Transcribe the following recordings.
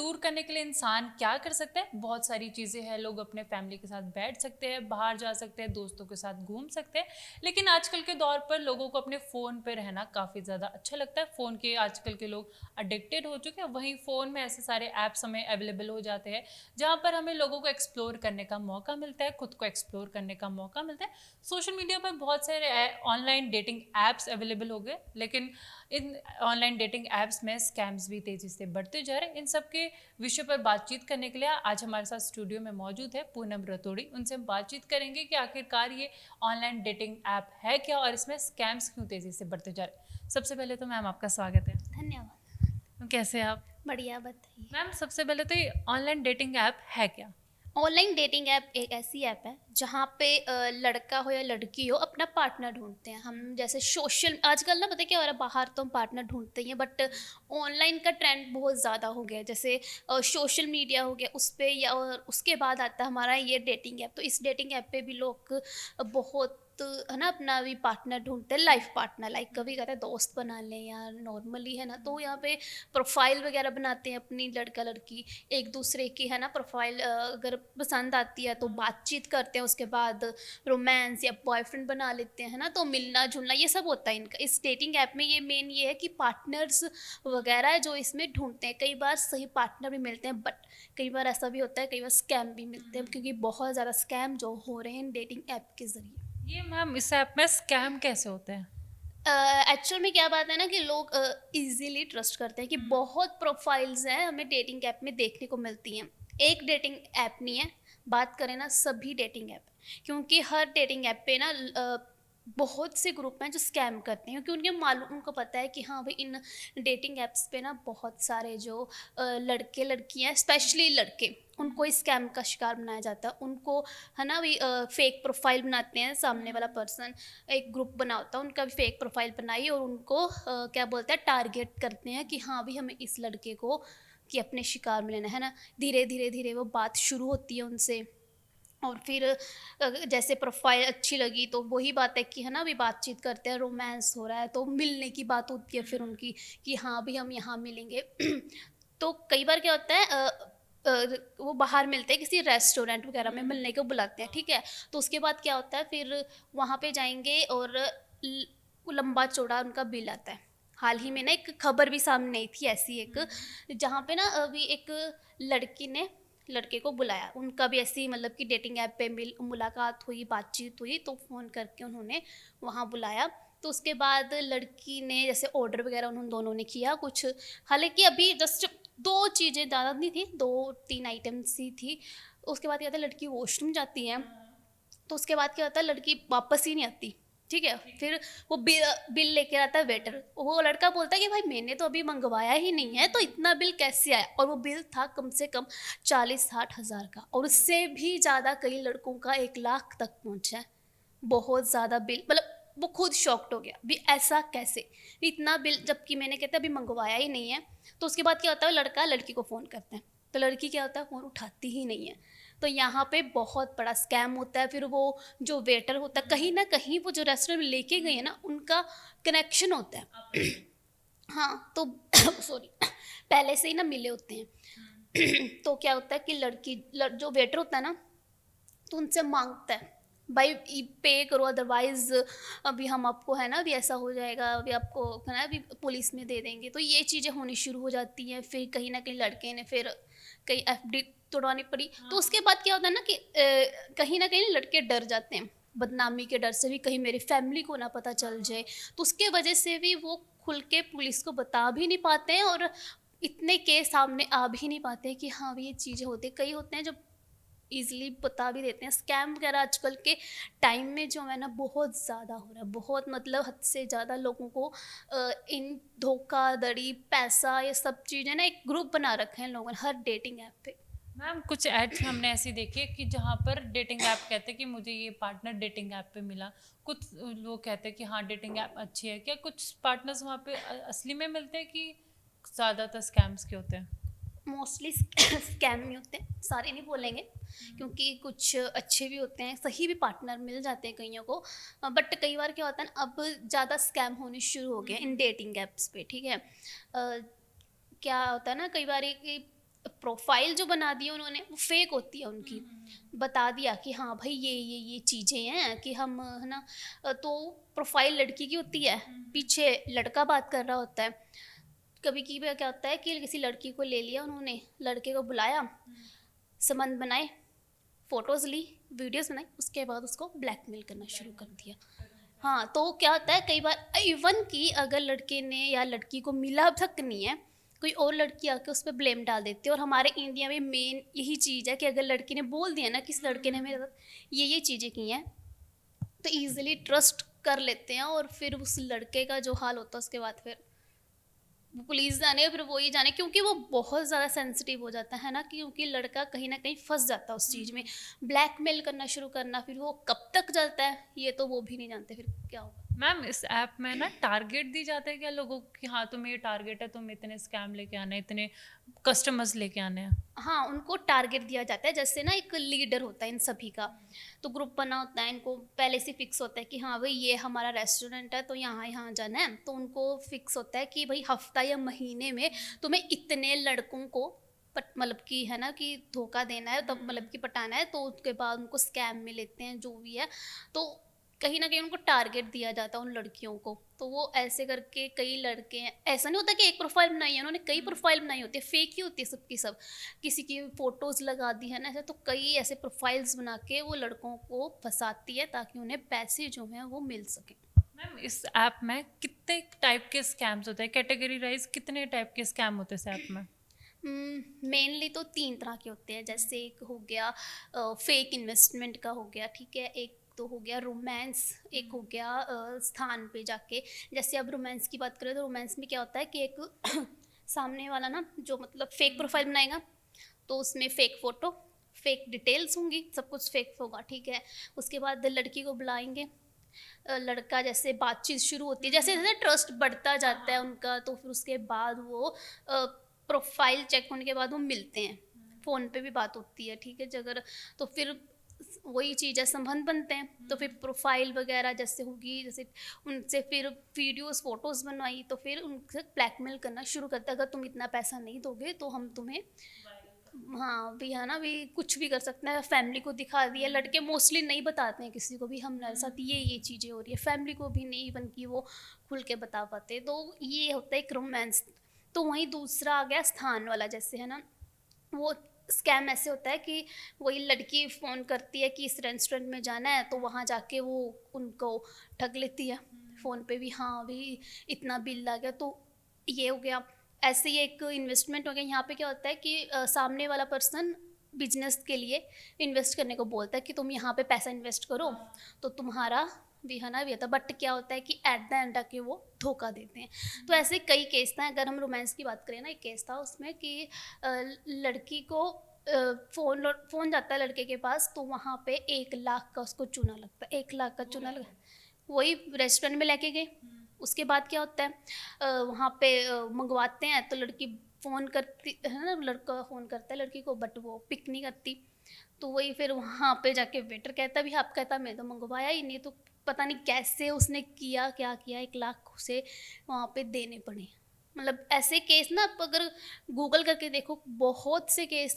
दूर करने के लिए इंसान क्या कर सकता है? बहुत सारी चीज़ें हैं। लोग अपने फैमिली के साथ बैठ सकते हैं, बाहर जा सकते हैं, दोस्तों के साथ घूम सकते हैं। लेकिन आजकल के दौर पर लोगों को अपने फ़ोन पे रहना काफ़ी ज़्यादा अच्छा लगता है। फ़ोन के आजकल के लोग एडिक्टेड हो चुके हैं। वहीं फ़ोन में ऐसे सारे ऐप्स हमें अवेलेबल हो जाते हैं, जहाँ पर हमें लोगों को एक्सप्लोर करने का मौका मिलता है, खुद को एक्सप्लोर करने का मौका मिलता है। सोशल मीडिया पर बहुत सारे ऑनलाइन डेटिंग ऐप्स अवेलेबल हो गए, लेकिन इन ऑनलाइन डेटिंग ऐप्स में स्कैम्स भी तेज़ी से बढ़ते जा रहे हैं। इन सब के विषय पर बातचीत करने के लिए आज हमारे साथ स्टूडियो में मौजूद है पूनम रतोड़ी। उनसे हम बातचीत करेंगे कि आखिरकार ये ऑनलाइन डेटिंग ऐप है क्या और इसमें स्कैम्स क्यों तेज़ी से बढ़ते जा रहे हैं। सबसे पहले तो मैम आपका स्वागत है। धन्यवाद। कैसे हैं आप? बढ़िया बताइए। मैम सबसे पहले तो ये ऑनलाइन डेटिंग ऐप है क्या? ऑनलाइन डेटिंग ऐप एक ऐसी ऐप है जहाँ पे लड़का हो या लड़की हो अपना पार्टनर ढूंढते हैं। हम जैसे सोशल आजकल ना पता है क्या हो रहा है, बाहर तो हम पार्टनर ढूंढते ही हैं बट ऑनलाइन का ट्रेंड बहुत ज़्यादा हो गया है। जैसे सोशल मीडिया हो गया उस पे, या और उसके बाद आता है हमारा ये डेटिंग ऐप। तो इस डेटिंग ऐप पे भी लोग बहुत है ना अपना भी पार्टनर ढूंढते हैं, लाइफ पार्टनर। लाइक कभी कहते हैं दोस्त बना लें या नॉर्मली है ना, तो यहाँ पे प्रोफाइल वगैरह बनाते हैं अपनी लड़का लड़की एक दूसरे की, है ना। प्रोफाइल अगर पसंद आती है तो बातचीत करते हैं, उसके बाद रोमांस या बॉयफ्रेंड बना लेते हैं, है ना। तो मिलना जुलना ये सब होता है इनका इस डेटिंग ऐप में। ये मेन ये है कि पार्टनर्स वगैरह है जो इसमें ढूंढते हैं। कई बार सही पार्टनर भी मिलते हैं बट कई बार ऐसा भी होता है, कई बार स्कैम भी मिलते हैं, क्योंकि बहुत ज़्यादा स्कैम जो हो रहे हैं डेटिंग ऐप के ज़रिए। ये मैम इस ऐप में स्कैम कैसे होते हैं? एक्चुअल में क्या बात है ना कि लोग इजीली ट्रस्ट करते हैं कि बहुत प्रोफाइल्स हैं हमें डेटिंग ऐप में देखने को मिलती हैं। एक डेटिंग ऐप नहीं है, बात करें ना सभी डेटिंग ऐप। क्योंकि हर डेटिंग ऐप पे ना बहुत से ग्रुप हैं जो स्कैम करते हैं, क्योंकि उनको पता है कि हाँ भाई इन डेटिंग ऐप्स पे ना बहुत सारे जो लड़के लड़कियां, स्पेशली लड़के, उनको इस स्कैम का शिकार बनाया जाता है। उनको है ना भी फेक प्रोफाइल बनाते हैं सामने वाला पर्सन। एक ग्रुप बना होता है उनका भी, फेक प्रोफाइल बनाई और उनको क्या बोलते हैं टारगेट करते हैं कि हाँ भी हमें इस लड़के को कि अपने शिकार में लेना है ना। धीरे धीरे धीरे वो बात शुरू होती है उनसे, और फिर जैसे प्रोफाइल अच्छी लगी तो वही बात है कि है ना अभी बातचीत करते हैं, रोमांस हो रहा है तो मिलने की बात होती है फिर उनकी कि हाँ भी हम यहाँ मिलेंगे। तो कई बार क्या होता है वो बाहर मिलते हैं किसी रेस्टोरेंट वगैरह में, मिलने को बुलाते हैं, ठीक है। तो उसके बाद क्या होता है फिर वहाँ पे जाएंगे और लंबा चौड़ा उनका बिल आता है। हाल ही में ना एक खबर भी सामने आई थी ऐसी एक, जहाँ पे ना अभी एक लड़की ने लड़के को बुलाया। उनका भी ऐसी मतलब कि डेटिंग ऐप पे मुलाकात हुई, बातचीत हुई, तो फ़ोन करके उन्होंने वहाँ बुलाया। तो उसके बाद लड़की ने जैसे ऑर्डर वगैरह उन्होंने दोनों ने किया कुछ। हालांकि अभी जस्ट दो चीज़ें, ज़्यादा नहीं थी, दो तीन आइटम्स ही थी। उसके बाद क्या होता है लड़की वॉशरूम जाती है, तो उसके बाद क्या होता है लड़की वापस ही नहीं आती, ठीक है। फिर वो बिल लेके आता है वेटर। वो लड़का बोलता है कि भाई मैंने तो अभी मंगवाया ही नहीं है तो इतना बिल कैसे आया। और वो बिल था कम से कम 40-60 हज़ार का, और उससे भी ज़्यादा कई लड़कों का 1 लाख तक पहुंचा है। बहुत ज़्यादा बिल, मतलब वो खुद शॉक्ड हो गया भी ऐसा कैसे इतना बिल, जबकि मैंने कहता अभी मंगवाया ही नहीं है। तो उसके बाद क्या होता है लड़का लड़की को फ़ोन करता है, तो लड़की क्या होता है फ़ोन उठाती ही नहीं है। तो यहाँ पे बहुत बड़ा स्कैम होता है। फिर वो जो वेटर होता है कहीं ना कहीं वो जो रेस्टोरेंट में लेके गए हैं ना उनका कनेक्शन होता है। हाँ तो सॉरी, पहले से ही ना मिले होते हैं। तो क्या होता है कि जो वेटर होता है ना तो उनसे मांगता है भाई पे करो, अदरवाइज अभी हम आपको है ना अभी ऐसा हो जाएगा, अभी आपको है ना अभी पुलिस में दे देंगे। तो ये चीज़ें होनी शुरू हो जाती हैं। फिर कहीं ना कहीं लड़के ने फिर कहीं एफडी तोड़वानी पड़ी। तो उसके बाद क्या होता है ना कि कहीं ना कहीं लड़के डर जाते हैं, बदनामी के डर से भी, कहीं मेरी फैमिली को ना पता चल जाए। तो उसके वजह से भी वो खुल के पुलिस को बता भी नहीं पाते हैं, और इतने केस सामने आ भी नहीं पाते हैं कि हाँ भी ये चीज़ें होती हैं। कई होते हैं जो ईज़िली बता भी देते हैं। स्कैम वगैरह आजकल के टाइम में जो है ना बहुत ज़्यादा हो रहा है, बहुत मतलब हद से ज़्यादा लोगों को इन धोखाधड़ी, पैसा, ये सब चीज़ें ना एक ग्रुप बना रखे हैं लोगों ने हर डेटिंग ऐप पे। मैम कुछ एड्स हमने ऐसी देखी है कि जहाँ पर डेटिंग ऐप कहते हैं कि मुझे ये पार्टनर डेटिंग ऐप पे मिला। कुछ लोग कहते हैं कि हाँ डेटिंग ऐप अच्छी है। क्या कुछ पार्टनर्स वहाँ पे असली में मिलते हैं कि ज़्यादातर स्कैम्स के होते हैं? मोस्टली स्कैम ही होते हैं, सारे नहीं बोलेंगे, क्योंकि कुछ अच्छे भी होते हैं, सही भी पार्टनर मिल जाते हैं कईयों को। बट कई बार क्या होता है ना अब ज़्यादा स्कैम होने शुरू हो गए इन डेटिंग ऐप्स पे, ठीक है। क्या होता है ना कई बार कि प्रोफाइल जो बना दी उन्होंने वो फेक होती है उनकी। बता दिया कि हाँ भाई ये चीज़ें हैं कि हम है ना, तो प्रोफाइल लड़की की होती है, पीछे लड़का बात कर रहा होता है। कभी की बार क्या होता है कि किसी लड़की को ले लिया उन्होंने, लड़के को बुलाया, संबंध बनाए, फोटोज़ ली, वीडियोस बनाई, उसके बाद उसको ब्लैकमेल करना शुरू कर दिया। हाँ, तो क्या होता है कई बार इवन कि अगर लड़के ने या लड़की को मिला तक नहीं है, कोई और लड़की आके उस पर ब्लेम डाल देती है। और हमारे इंडिया में मेन यही चीज़ है कि अगर लड़की ने बोल दिया ना कि इस लड़के ने मेरे साथ ये चीज़ें की हैं, तो ईजिली ट्रस्ट कर लेते हैं। और फिर उस लड़के का जो हाल होता है उसके बाद फिर वो पुलिस जाने, फिर वो ही जाने, क्योंकि वो बहुत ज़्यादा सेंसिटिव हो जाता है ना, क्योंकि लड़का कहीं ना कहीं फंस जाता है उस चीज़ में। ब्लैकमेल करना शुरू करना, फिर वो कब तक चलता है ये तो वो भी नहीं जानते फिर क्या होगा। मैम इस ऐप में ना टारगेट दी जाता है क्या लोगों को कि हाँ तुम्हें ये टारगेट है, तुम इतने स्कैम लेके आने, इतने कस्टमर्स लेके आने हैं? हाँ, उनको टारगेट दिया जाता है, जैसे ना एक लीडर होता है इन सभी का, तो ग्रुप बना होता है, इनको पहले से फिक्स होता है कि हाँ भाई ये हमारा रेस्टोरेंट है तो यहाँ यहाँ जाना है। तो उनको फिक्स होता है कि भाई हफ्ता या महीने में तुम्हें इतने लड़कों को मतलब कि है ना कि धोखा देना है, तब मतलब कि पटाना है। तो उसके बाद उनको स्कैम में लेते हैं जो भी है। तो कहीं ना कहीं उनको टारगेट दिया जाता है उन लड़कियों को। तो वो ऐसे करके कई लड़के हैं, ऐसा नहीं होता कि एक प्रोफाइल बनाई है उन्होंने, कई प्रोफाइल बनाई होती है, फेक ही होती है सबकी सब। किसी की फोटोज लगा दी है ना ऐसे, तो कई ऐसे प्रोफाइल्स बना के वो लड़कों को फंसाती है ताकि उन्हें पैसे जो हैं वो मिल सके। मैम इस ऐप में कितने टाइप के स्कैम्स होते हैं, कैटेगरी वाइज कितने टाइप के स्कैम होते हैं इस ऐप में? मेनली तो 3 तरह के होते हैं। जैसे एक हो गया फेक इन्वेस्टमेंट का हो गया, ठीक है, एक तो हो गया रोमांस, एक हो गया स्थान पे जाके। जैसे अब रोमांस की बात करें तो रोमांस में क्या होता है कि एक सामने वाला ना जो मतलब फेक प्रोफाइल बनाएगा, तो उसमें फेक फ़ोटो, फेक डिटेल्स होंगी, सब कुछ फेक होगा, ठीक है। उसके बाद लड़की को बुलाएंगे, लड़का जैसे बातचीत शुरू होती है, जैसे जैसे ट्रस्ट बढ़ता जाता है उनका, तो फिर उसके बाद वो प्रोफाइल चेक होने के बाद वो मिलते हैं, फ़ोन पे भी बात होती है, ठीक है। अगर तो फिर वही चीज़ है, संबंध बनते हैं। तो फिर प्रोफाइल वगैरह जैसे होगी, जैसे उनसे फिर वीडियोस फोटोज़ बनवाई, तो फिर उनसे ब्लैकमेल करना शुरू करता है, अगर तुम इतना पैसा नहीं दोगे तो हम तुम्हें, हाँ भी है ना, भी कुछ भी कर सकते हैं। फैमिली को दिखा दिया, लड़के मोस्टली नहीं बताते हैं किसी को भी हमारे साथ ये चीज़ें हो रही है, फैमिली को भी नहीं इवन की वो खुल के बता पाते। तो ये होता है एक रोमांस। तो वहीं दूसरा आ गया स्थान वाला, जैसे है ना, वो स्कैम ऐसे होता है कि वही लड़की फ़ोन करती है कि इस रेस्टोरेंट में जाना है, तो वहाँ जाके वो उनको ठग लेती है फ़ोन पे भी, हाँ भाई इतना बिल आ गया। तो ये हो गया। ऐसे ही एक इन्वेस्टमेंट हो गया। यहाँ पे क्या होता है कि सामने वाला पर्सन बिजनेस के लिए इन्वेस्ट करने को बोलता है कि तुम यहाँ पे पैसा इन्वेस्ट करो तो तुम्हारा भी है ना भी होता है। बट क्या होता है कि एट द एंड आके वो धोखा देते हैं। तो ऐसे कई केस था। अगर हम रोमांस की बात करें ना, एक केस था उसमें कि लड़की को फ़ोन जाता है लड़के के पास, तो वहाँ पे 1 लाख का उसको चूना लगता है, 1 लाख का चूना लगा। वही रेस्टोरेंट में लेके गए। उसके बाद क्या होता है, वहाँ पे मंगवाते हैं, तो लड़की फ़ोन करती है ना, लड़का फ़ोन करता है लड़की को, बट वो पिक नहीं करती। तो वही फिर वहाँ पे जाके वेटर कहता भी, आप कहता मैं तो मंगवाया ही नहीं। तो पता नहीं कैसे उसने किया, क्या किया, 1 लाख उसे वहाँ पे देने पड़े। मतलब ऐसे केस ना, आप अगर गूगल करके देखो, बहुत से केस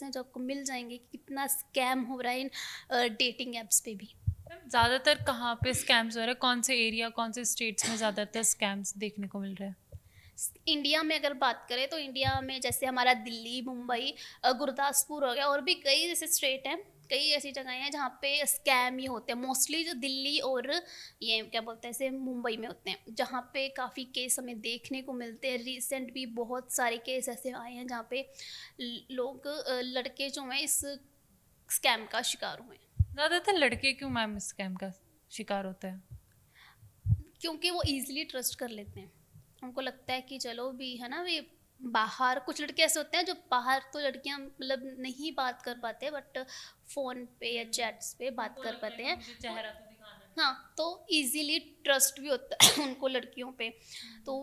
हैं जो आपको मिल जाएंगे कि कितना स्कैम हो रहा है इन डेटिंग एप्स पे भी। मैम ज़्यादातर कहाँ पे स्कैम्स हो रहे हैं, कौन से एरिया, कौन से स्टेट्स में ज़्यादातर स्कैम्स देखने को मिल रहे हैं? इंडिया में अगर बात करें तो इंडिया में जैसे हमारा दिल्ली, मुंबई, गुरदासपुर हो गया, और भी कई जैसे स्टेट हैं, कई ऐसी जगहें हैं जहाँ पे स्कैम ये होते हैं। मोस्टली जो दिल्ली और ये क्या बोलते हैं इसे, मुंबई में होते हैं, जहाँ पे काफ़ी केस हमें देखने को मिलते हैं। रिसेंट भी बहुत सारे केस ऐसे आए हैं जहाँ पे लोग लड़के जो हैं इस स्कैम का शिकार हुए हैं। ज़्यादातर लड़के क्यों मैम स्कैम का शिकार होते हैं? क्योंकि वो ईजिली ट्रस्ट कर लेते हैं। उनको लगता है कि चलो भी है ना, वे बाहर कुछ लड़के ऐसे होते हैं जो बाहर तो लड़कियां मतलब नहीं बात कर पाते, बट फ़ोन पे या चैट्स पे बात कर पाते हैं। चेहरा तो दिखाना है। हाँ, तो इजीली ट्रस्ट भी होता है उनको लड़कियों पे। तो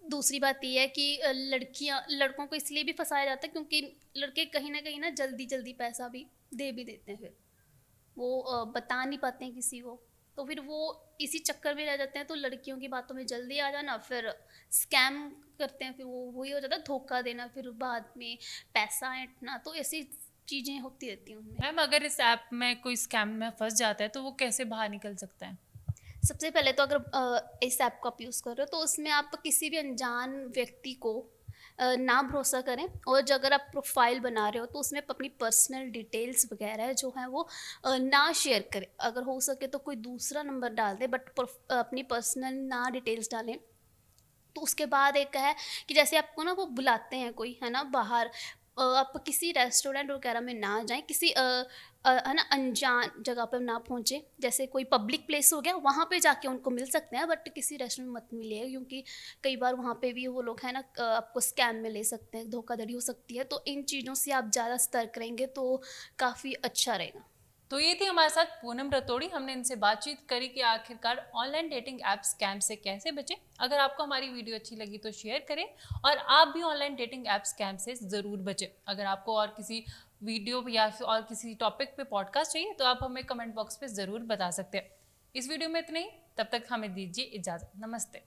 दूसरी बात ये है कि लड़कियां लड़कों को इसलिए भी फंसाया जाता है क्योंकि लड़के कहीं ना जल्दी जल्दी पैसा भी दे देते हैं। फिर वो बता नहीं पाते हैं किसी को, तो फिर वो इसी चक्कर में रह जाते हैं, तो लड़कियों की बातों में जल्दी आ जाना, फिर स्कैम करते हैं, फिर वो वही हो जाता है धोखा देना, फिर बाद में पैसा ऐंठना, तो ऐसी चीज़ें होती रहती हैं उनमें। मैम अगर इस ऐप में कोई स्कैम में फंस जाता है तो वो कैसे बाहर निकल सकता है? सबसे पहले तो अगर इस ऐप को आप यूज़ कर रहे हो तो उसमें आप किसी भी अनजान व्यक्ति को ना भरोसा करें, और जो अगर आप प्रोफाइल बना रहे हो तो उसमें आप अपनी पर्सनल डिटेल्स वगैरह जो है वो ना शेयर करें। अगर हो सके तो कोई दूसरा नंबर डाल दें, बट अपनी पर्सनल ना डिटेल्स डालें। तो उसके बाद एक है कि जैसे आपको ना वो बुलाते हैं कोई, है ना, बाहर, आप किसी रेस्टोरेंट वगैरह में ना जाएं, किसी है ना अनजान जगह पर ना पहुंचे, जैसे कोई पब्लिक प्लेस हो गया वहाँ पे जाके उनको मिल सकते हैं, बट किसी रेस्टोरेंट में मत मिलिए, क्योंकि कई बार वहाँ पे भी वो लोग है ना आपको स्कैम में ले सकते हैं, धोखाधड़ी हो सकती है। तो इन चीज़ों से आप ज़्यादा सतर्क रहेंगे तो काफ़ी अच्छा रहेगा। तो ये थी हमारे साथ पूनम रतोड़ी। हमने इनसे बातचीत करी कि आखिरकार ऑनलाइन डेटिंग ऐप स्कैम से कैसे बचें। अगर आपको हमारी वीडियो अच्छी लगी तो शेयर करें और आप भी ऑनलाइन डेटिंग ऐप स्कैम से ज़रूर बचें। अगर आपको और किसी वीडियो या फिर और किसी टॉपिक पे पॉडकास्ट चाहिए तो आप हमें कमेंट बॉक्स पे ज़रूर बता सकते हैं। इस वीडियो में इतना ही, तब तक हमें दीजिए इजाज़त। नमस्ते।